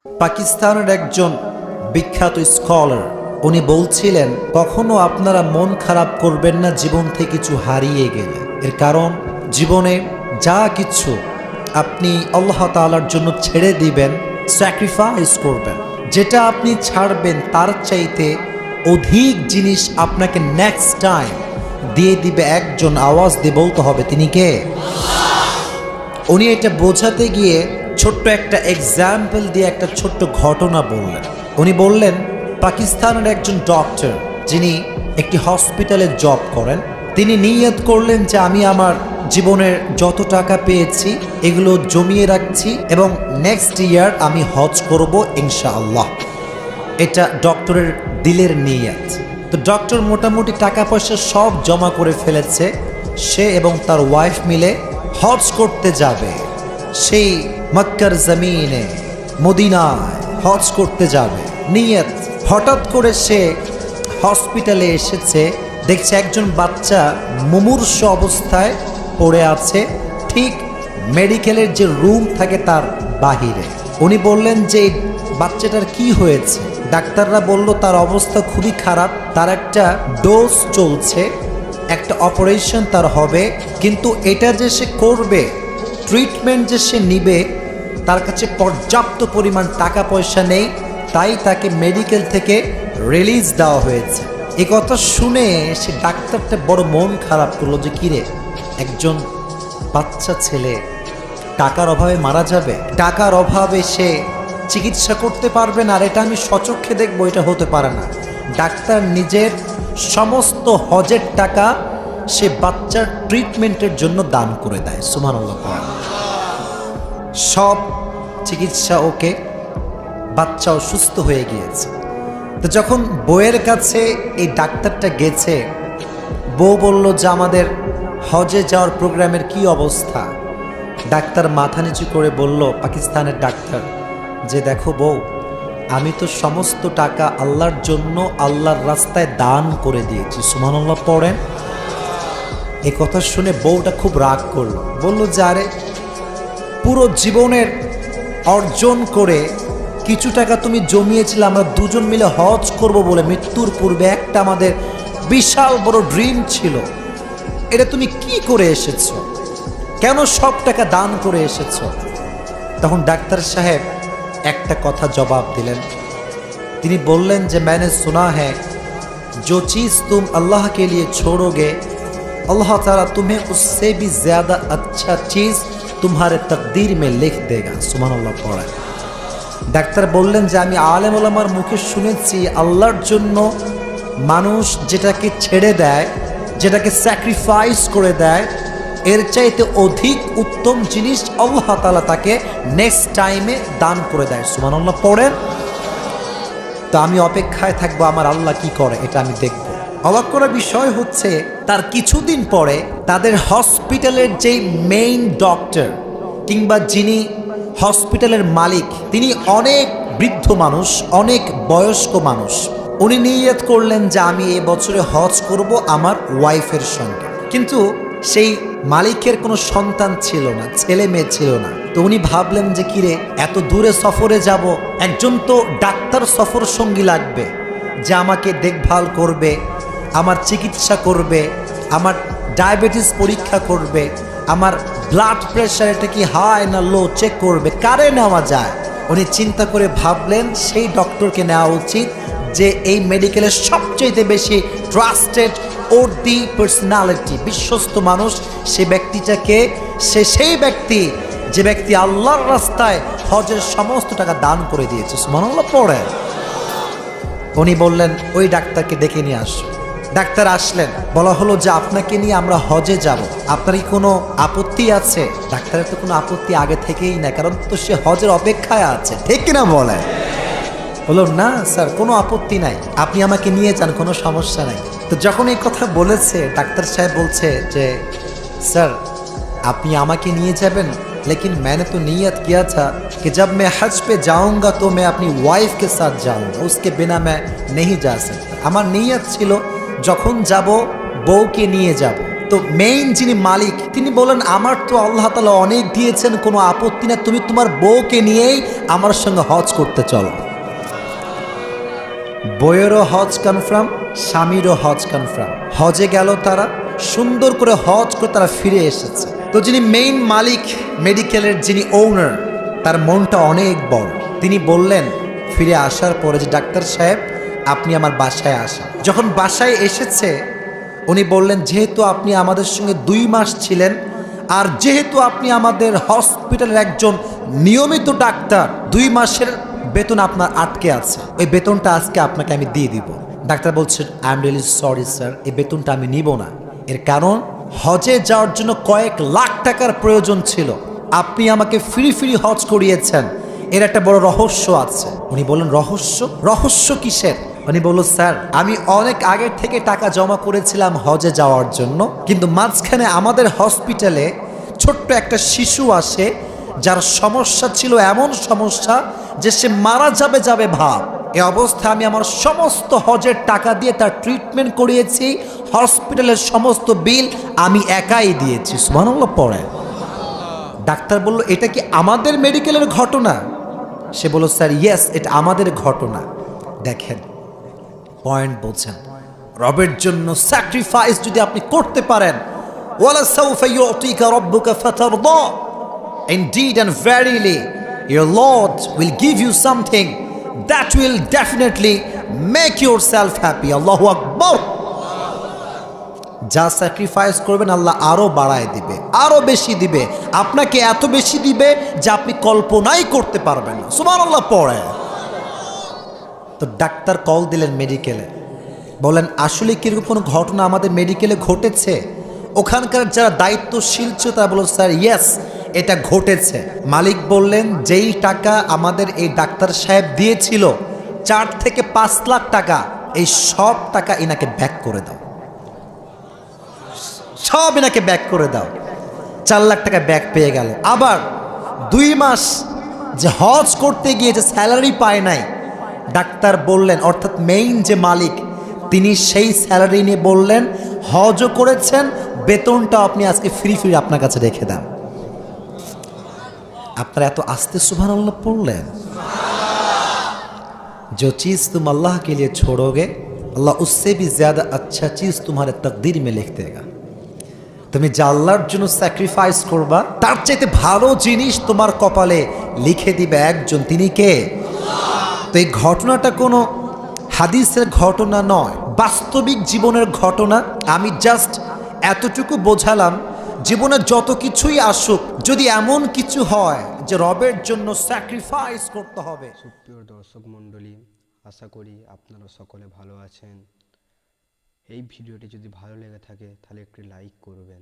পাকিস্তানের একজন বিখ্যাত স্কলার উনি বলছিলেন, কখনো আপনারা মন খারাপ করবেন না জীবন থেকে কিছু হারিয়ে গেলে। এর কারণ জীবনে যা কিছু আপনি আল্লাহ তাআলার জন্য ছেড়ে দিবেন, স্যাক্রিফাইস করবেন, যেটা আপনি ছাড়বেন তার চাইতে অধিক জিনিস আপনাকে নেক্সট টাইম দিয়ে দিবে একজন। আওয়াজ দিয়ে বলতে হবে, তিনি কে? উনি এটা বোঝাতে গিয়ে ছোট্ট একটা এক্সাম্পল দিয়ে একটা ছোট্ট ঘটনা বললেন। উনি বললেন, পাকিস্তানের একজন ডক্টর যিনি একটি হসপিটালে জব করেন, তিনি নিয়ত করলেন যে আমি আমার জীবনের যত টাকা পেয়েছি এগুলো জমিয়ে রাখছি এবং নেক্সট ইয়ার আমি হজ করব ইনশাআল্লাহ। এটা ডক্টরের দিলের নিয়ত। তো ডক্টর মোটামুটি টাকা পয়সা সব জমা করে ফেলেছে। সে এবং তার ওয়াইফ মিলে হজ করতে যাবে, সেই মক্কার জমিনে মদিনায় হজ করতে যাবে নিয়ত। হঠাৎ করে সে হসপিটালে এসেছে, দেখছে একজন বাচ্চা মুমূর্ষ অবস্থায় পড়ে আছে, ঠিক মেডিকেলের যে রুম থাকে তার বাহিরে। উনি বললেন যে বাচ্চাটার কি হয়েছে? ডাক্তাররা বলল তার অবস্থা খুবই খারাপ, তার একটা ডোজ চলছে, একটা অপারেশন তার হবে, কিন্তু এটা যে সে করবে, ট্রিটমেন্ট যে সে নিবে, তার কাছে পর্যাপ্ত পরিমাণ টাকা পয়সা নেই, তাই তাকে মেডিকেল থেকে রিলিজ দেওয়া হয়েছে। এই কথা শুনে সে ডাক্তারটা বড় মন খারাপ করলো যে কিরে, একজন বাচ্চা ছেলে টাকার অভাবে মারা যাবে, টাকার অভাবে সে চিকিৎসা করতে পারবে না, আর এটা আমি স্বচক্ষে দেখবো, এটা হতে পারে না। ডাক্তার নিজের সমস্ত হজের টাকা সে বাচ্চার ট্রিটমেন্টের জন্য দান করে দেয়। সুবহানাল্লাহ। সব চিকিৎসা ওকে, বাচ্চাও সুস্থ হয়ে গিয়েছে। তো যখন বউয়ের কাছে এই ডাক্তারটা গেছে, বউ বলল যে আমাদের হজে যাওয়ার প্রোগ্রামের কি অবস্থা? ডাক্তার মাথা নিচু করে বলল, পাকিস্তানের ডাক্তার, যে দেখো বউ, আমি তো সমস্ত টাকা আল্লাহর জন্য আল্লাহর রাস্তায় দান করে দিয়েছি। সুবহানাল্লাহ পড়েন। এই কথা শুনে বউটা খুব রাগ করলো, বলল যে আরে, পুরো জীবনের অর্জন করে কিছু টাকা তুমি জমিয়েছিলে আমরা দুজন মিলে হজ করব বলে, মৃত্যুর পূর্বে একটা আমাদের বিশাল বড় ড্রিম ছিল, এটা তুমি কি করে এসেছো? কেন সব টাকা দান করে এসেছো? তখন ডাক্তার সাহেব একটা কথা জবাব দিলেন। তিনি বললেন যে मैंने सुना है जो चीज़ तुम अल्लाह के लिए छोड़ोगे अल्लाह ताला तुम्हें उससे भी ज़्यादा अच्छा चीज़ तुम्हारे तकदीर में लिख देगा। सुबहानाल्लाह पढ़ा। ডাক্তার বললেন যে আমি আলেম ওলামার মুখে শুনেছি, আল্লাহর জন্য মানুষ যেটাকে ছেড়ে দেয়, যেটাকে স্যাক্রিফাইস করে দেয়, এর চাইতে অধিক উত্তম জিনিস আল্লাহ তাআলা তাকে নেক্সট টাইমে দান করে দেয়। সুবহানাল্লাহ পড়েন। তো আমি অপেক্ষায় থাকবো আমার আল্লাহ কি করে, এটা আমি দেখব। অবাক করার বিষয় হচ্ছে, তার কিছুদিন পরে তাদের হসপিটালের যেই মেইন ডক্টর কিংবা যিনি হসপিটালের মালিক, তিনি অনেক বৃদ্ধ মানুষ, অনেক বয়স্ক মানুষ। উনি নিয়ত করলেন যে আমি এই বছরে হজ করব আমার ওয়াইফের সঙ্গে, কিন্তু সেই মালিকের কোনো সন্তান ছিল না, ছেলে মেয়ে ছিল না। তো উনি ভাবলেন যে কিরে, এত দূরে সফরে যাব, একজন তো ডাক্তার সফর সঙ্গী লাগবে, যে আমাকে দেখভাল করবে, আমার চিকিৎসা করবে, আমার ডায়াবেটিস পরীক্ষা করবে, আমার ব্লাড প্রেশার এটা কি হাই না লো চেক করবে, কারে নেওয়া যায়? উনি চিন্তা করে ভাবলেন সেই ডক্টরকে নেওয়া উচিত যে এই মেডিকেলের সবচেয়ে বেশি ট্রাস্টেড ওর দি পার্সোনালিটি, বিশ্বস্ত মানুষ। সে ব্যক্তিটাকে, সেই ব্যক্তি যে ব্যক্তি আল্লাহর রাস্তায় হজের সমস্ত টাকা দান করে দিয়েছে। সুবহানাল্লাহ পড়ে। উনি বললেন ওই ডাক্তারকে ডেকে নিয়ে আসো। ডাক্তার আসলেন, বলা হলো যে আপনাকে নিয়ে আমরা হজে যাব, আপনার কি কোনো আপত্তি আছে? ডাক্তারের তো কোনো আপত্তি আগে থেকেই না, কারণ তো সে হজের অপেক্ষায় আছে, ঠিক কিনা বলেন? বলল না স্যার, কোনো আপত্তি নাই, আপনি আমাকে নিয়ে যান, কোনো সমস্যা নাই। তো যখন এই কথা বলেছে, ডাক্তার সাহেব বলছে যে স্যার আপনি আমাকে নিয়ে যাবেন, लेकिन मैंने तो नियत किया था कि जब मैं हज पे जाऊंगा तो मैं अपनी वाइफ के साथ जाऊंगा, उसके बिना मैं नहीं जा सकता। আমার নিয়ত ছিল যখন যাব বউকে নিয়ে যাব। তো মেইন যিনি মালিক তিনি বলেন আমার তো আল্লাহ তাআলা অনেক দিয়েছেন, কোনো আপত্তি না, তুমি তোমার বউকে নিয়েই আমার সঙ্গে হজ করতে চলো। বইয়েরও হজ কনফার্ম, স্বামীরও হজ কনফার্ম। হজে গেল তারা, সুন্দর করে হজ করে তারা ফিরে এসেছে। তো যিনি মেইন মালিক, মেডিকেলের যিনি ওনার, তার মনটা অনেক বড়। তিনি বললেন ফিরে আসার পরে যে ডাক্তার সাহেব আপনি আমার বাসায় আসেন। যখন বাসায় এসেছে উনি বললেন যেহেতু আপনি আমাদের সঙ্গে 2 মাস ছিলেন, আর যেহেতু আপনি আমাদের হসপিটালের একজন নিয়মিত ডাক্তার, 2 মাসের বেতন আপনার আটকে আছে, ওই বেতনটা আজকে আপনাকে আমি দিয়ে দিব। ডাক্তার বলছেন I am really sorry sir, এই বেতনটা আমি নিব না। এর কারণ হজে যাওয়ার জন্য কয়েক লাখ টাকার প্রয়োজন ছিল, আপনি আমাকে ফ্রি ফ্রি হজ করিয়েছেন, এর একটা বড় রহস্য আছে। উনি বললেন রহস্য? রহস্য কিসের? উনি বলল স্যার আমি অনেক আগের থেকে টাকা জমা করেছিলাম হজে যাওয়ার জন্য, কিন্তু মাঝখানে আমাদের হসপিটালে ছোট্ট একটা শিশু আসে যার সমস্যা ছিল এমন সমস্যা যে সে মারা যাবে যাবে ভাব। এই অবস্থায় আমি আমার সমস্ত হজের টাকা দিয়ে তার ট্রিটমেন্ট করিয়েছি, হসপিটালের সমস্ত বিল আমি একাই দিয়েছি। সুবহানাল্লাহ পড়ে। ডাক্তার বলল এটা কি আমাদের মেডিকেলের ঘটনা? সে বলল স্যার ইয়েস, এটা আমাদের ঘটনা। দেখেন পয়েন্ট বোঝেন, রবের জন্য স্যাক্রিফাইস যদি আপনি করতে পারেন, ওয়ালা সাউফা ইউতিকা রাব্বুকা ফাতারদা, indeed and verily your Lord will give you something that will definitely make yourself happy. Allahu Akbar। যা স্যাক্রিফাইস করবেন আল্লাহ আরো বাড়ায় দিবে, আরো বেশি দিবে, আপনাকে এত বেশি দিবে যা আপনি কল্পনাই করতে পারবেন না। সুবহানাল্লাহ পড়ে। তো ডাক্তার কল দিলেন মেডিকেলে, বলেন আসলে কিরকম কোনো ঘটনা আমাদের মেডিকেলে ঘটেছে? ওখানকার যারা দায়িত্বশীল ছিল তারা বলল স্যার ইয়েস এটা ঘটেছে। মালিক বললেন যেই টাকা আমাদের এই ডাক্তার সাহেব দিয়েছিল 4 থেকে 5 লাখ টাকা, এই সব টাকা এনাকে ব্যাক করে দাও, সব এনাকে ব্যাক করে দাও। 4 লাখ টাকা ব্যাক পেয়ে গেল। আবার 2 মাস যে হজ করতে গিয়ে যে স্যালারি পায় নাই, ডাক্তার বললেন অর্থাৎ মেইন যে মালিক তিনি সেই স্যালারি নিয়ে বললেন হজও করেছেন, বেতনটা আপনি আজকে ফ্রি ফ্রি আপনার কাছে রেখে দেন। আপনারা এত আস্তে সুবহানাল্লাহ পড়লেন। जो चीज़ तुम अल्लाह के लिए छोड़ोगे अल्लाह उससे भी ज़्यादा अच्छा चीज़ तुम्हारे तकदीर में लिख देगा। তুমি যা আল্লাহর জন্য স্যাক্রিফাইস করবা তার চাইতে ভালো জিনিস তোমার কপালে লিখে দিবে একজন, তিনি কে? তো এই ঘটনাটা কোনো হাদিসের ঘটনা নয়, বাস্তবিক জীবনের ঘটনা। আমি জাস্ট এতটুকু বোঝালাম, জীবনে যত কিছুই আসুক, যদি এমন কিছু হয় যে রবের জন্য স্যাক্রিফাইস করতে হবে। সুপ্রিয় দর্শক মণ্ডলী, আশা করি আপনারা সকলে ভালো আছেন। এই ভিডিওটি যদি ভালো লেগে থাকে তাহলে একটি লাইক করবেন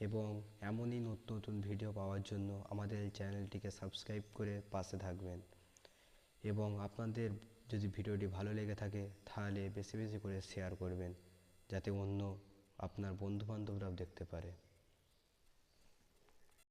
এবং এমনই নতুন নতুন ভিডিও পাওয়ার জন্য আমাদের এই চ্যানেলটিকে সাবস্ক্রাইব করে পাশে থাকবেন। এবং আপনাদের যদি ভিডিওটি ভালো লেগে থাকে তাহলে বেশি বেশি করে শেয়ার করবেন, যাতে অন্য আপনার বন্ধুবান্ধবরাও দেখতে পারে।